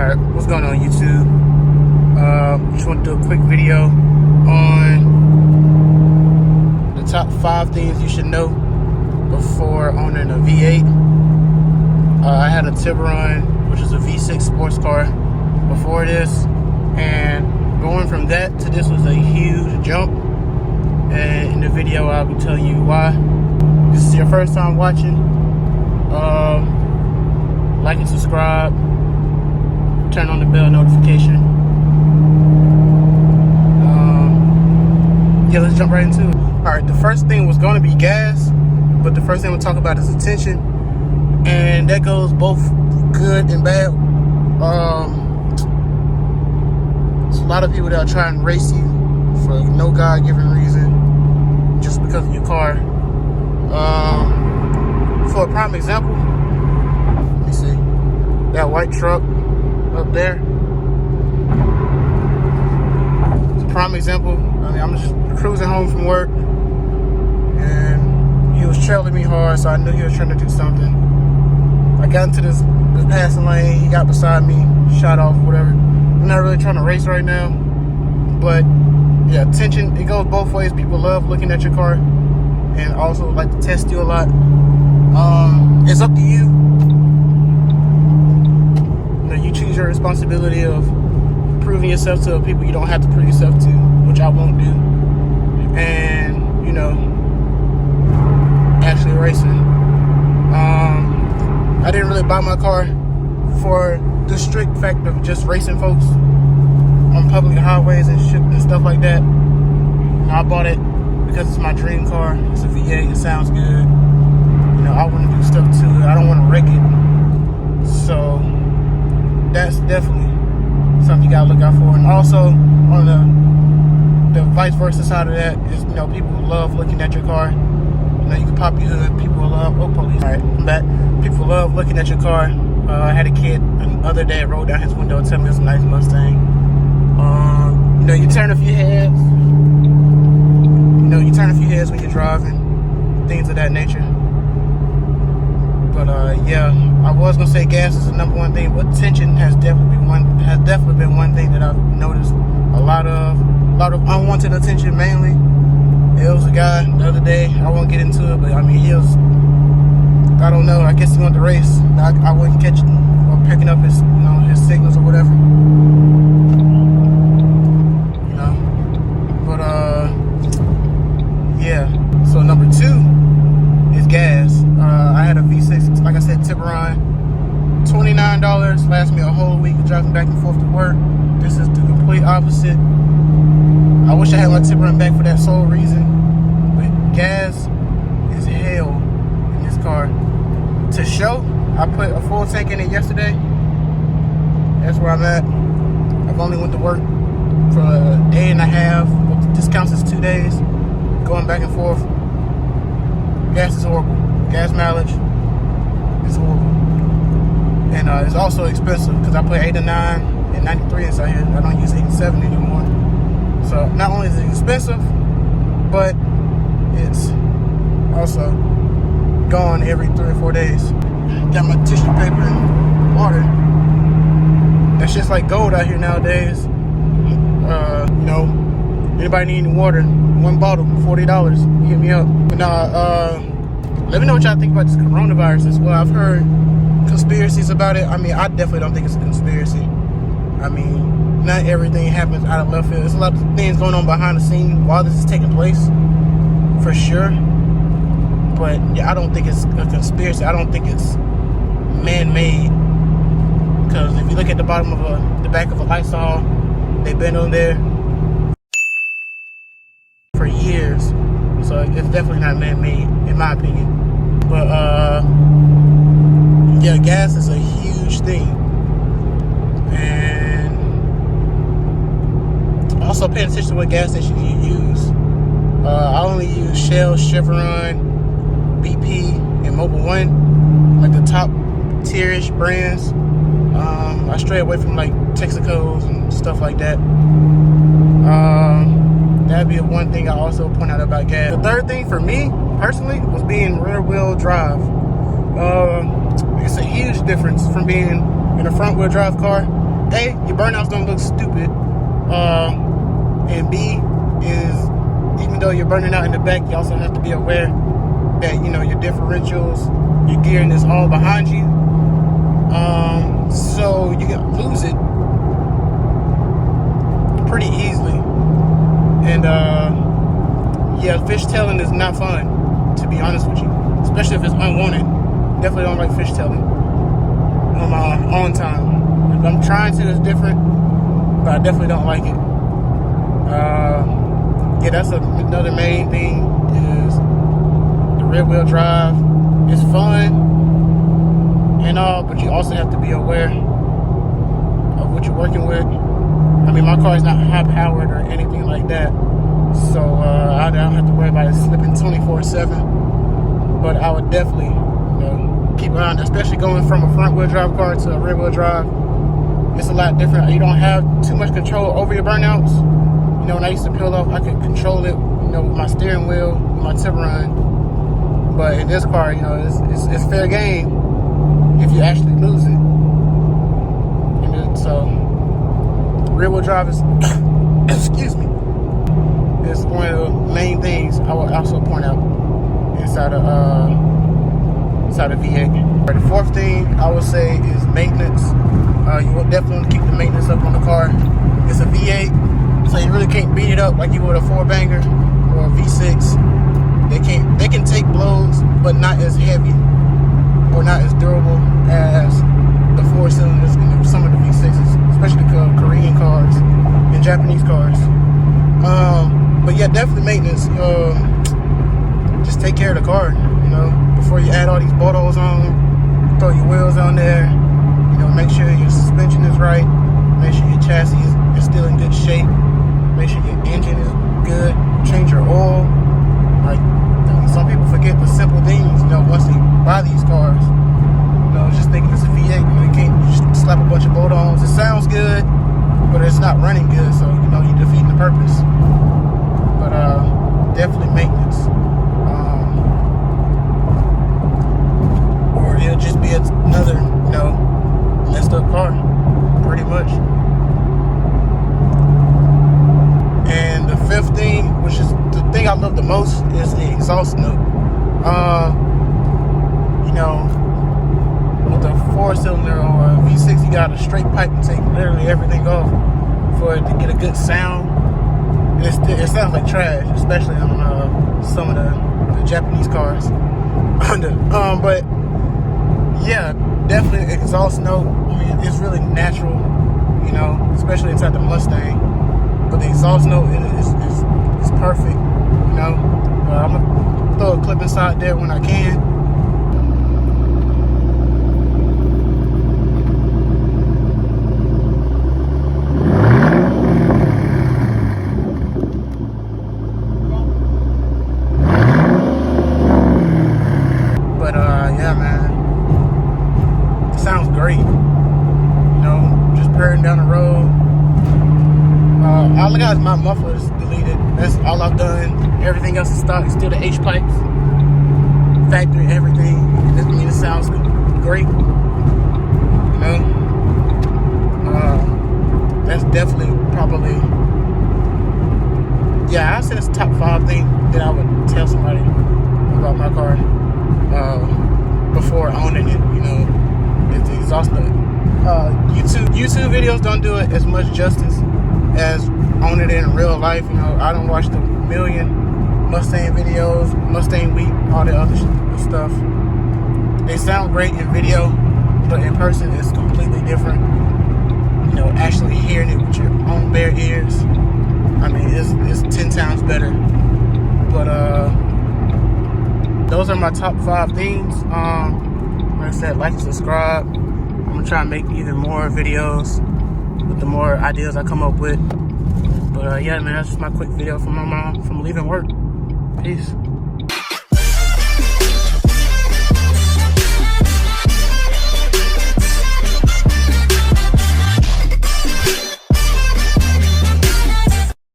Alright, what's going on YouTube? Just want to do a quick video on the top 5 things you should know before owning a V8. I had a Tiburon, which is a V6 sports car before this, and going from that to this was a huge jump. And in the video I'll be telling you why. If this is your first time watching, like and subscribe, turn on the bell notification. Yeah, let's jump right into it. Alright, the first thing was going to be gas, but the first thing we'll talk about is attention, and that goes both good and bad. There's a lot of people that'll try and race you for no God-given reason, just because of your car. For a prime example, let me see, that white truck up there. It's a prime example. I mean, I'm just cruising home from work, and he was trailing me hard, so I knew he was trying to do something. I got into this passing lane, he got beside me, shot off, whatever. I'm not really trying to race right now, but yeah, attention, it goes both ways. People love looking at your car and also like to test you a lot. It's up to you. You choose your responsibility of proving yourself to people you don't have to prove yourself to, which I won't do, and actually racing. I didn't really buy my car for the strict fact of just racing folks on public highways and shit and stuff like that. I bought it because it's my dream car. It's a V8. It sounds good. I want to do stuff to it. I don't want to wreck it. So that's definitely something you gotta look out for. And also on the vice versa side of that is, people love looking at your car. You can pop your hood. People love, police. All right, I'm back. People love looking at your car. I had a kid the other day roll down his window and tell me it's a nice Mustang. You turn a few heads. You turn a few heads when you're driving, things of that nature. But yeah, I was gonna say gas is the number one thing, but attention has definitely been one thing that I've noticed a lot of unwanted attention. Mainly, it was a guy the other day. I won't get into it, but I mean, he was, I don't know, I guess he wanted to race. I wasn't catching or picking up his his signals or whatever. But yeah. So number 2 is gas. I had a V6, like I said, Tiburon, $29, lasts me a whole week of driving back and forth to work. This is the complete opposite. I wish I had my Tiburon back for that sole reason, but gas is hell in this car. To show, I put a full tank in it yesterday. That's where I'm at. I've only went to work for a day and a half, but this counts as 2 days, going back and forth. Gas is horrible. Gas mileage is horrible. And it's also expensive because I put 89 and 93 inside here. I don't use 87 anymore. So not only is it expensive, but it's also gone every 3 or 4 days. Got my tissue paper and water. That shit's like gold out here nowadays. Anybody need any water? 1 bottle, $40. Hit me up. But let me know what y'all think about this coronavirus as well. I've heard conspiracies about it. I mean, I definitely don't think it's a conspiracy. I mean, not everything happens out of left field. There's a lot of things going on behind the scenes while this is taking place, for sure. But yeah, I don't think it's a conspiracy. I don't think it's man-made. Because if you look at the bottom of the back of a Lysol, they've been on there for years. So it's definitely not man-made, in my opinion. But yeah, gas is a huge thing. And also paying attention to what gas station you use. I only use Shell, Chevron, BP, and Mobil 1, like the top tier-ish brands. I stray away from like Texacos and stuff like that. That'd be one thing I also point out about gas. The third thing for me personally was being rear wheel drive. It's a huge difference from being in a front wheel drive car A, your burnouts don't look stupid. And B is, even though you're burning out in the back, you also have to be aware that, you know, your differentials, your gearing is all behind you. So you can lose it pretty easily. And yeah, fishtailing is not fun, to be honest with you, especially if it's unwanted. Definitely don't like fishtailing on my own time. If I'm trying to, it's different, but I definitely don't like it. Yeah, that's another main thing, is the rear wheel drive. It's fun and all, but you also have to be aware of what you're working with. I mean, my car is not high powered or anything like that, so I don't have to worry about it slipping 24/7. But I would definitely, you know, keep an eye on it, especially going from a front wheel drive car to a rear wheel drive. It's a lot different. You don't have too much control over your burnouts. You know, when I used to peel off, I could control it, you know, with my steering wheel, with my Tiburon. But in this car, you know, it's fair game if you actually lose it. And then, so rear wheel drive is, excuse me, is one of the main things I would also point out inside of V8. The fourth thing I would say is maintenance. You will definitely want to keep the maintenance up on the car. It's a V8, so you really can't beat it up like you would a 4-banger or a V6. They can take blows, but not as heavy or not as durable as the 4-cylinders in some of the V6s, especially the Korean cars and Japanese cars. But yeah, definitely maintenance. Just take care of the car, you know, before you add all these bottles on, throw your wheels on there. You know, make sure your suspension is right. Make sure your chassis is still in good shape. Make sure your engine is good. Change your oil. Like, some people forget the simple things, you know, once they buy these cars. You know, just thinking it's a V8, you know, you can't just slap a bunch of bolt-ons. It sounds good, but it's not running good, so, you know, you're defeating the purpose. But definitely maintenance. Or it'll just be another, you know, messed up car, pretty much. And the fifth thing, which is the thing I love the most, is the exhaust note. You know, with a 4-cylinder or a V6, you got a straight pipe and take literally everything off for it to get a good sound. It sounds like trash, especially on some of the Japanese cars. But yeah, definitely exhaust note. I mean, it's really natural, you know, especially inside the Mustang. But the exhaust note is perfect, you know. I'm gonna throw a clip inside there when I can. But yeah, man, it sounds great. You know, just purring down the road. All I got is my mufflers deleted. That's all I've done. Everything else is stock. It's still the H pipes, factory, everything. I mean, it sounds great. You know, that's definitely probably, yeah, I say it's top 5 thing that I would tell somebody about my car before owning it. You know, it's the exhaust note. YouTube videos don't do it as much justice as owning it in real life. You know, I don't watch the million Mustang videos, Mustang Week, all the other stuff. They sound great in video, but in person it's completely different. You know, actually hearing it with your own bare ears, I mean, it's 10 times better. But those are my top 5 things. Like I said, like and subscribe. I'm gonna try and make even more videos with the more ideas I come up with. But yeah, man, that's just my quick video from my mom from leaving work. Peace.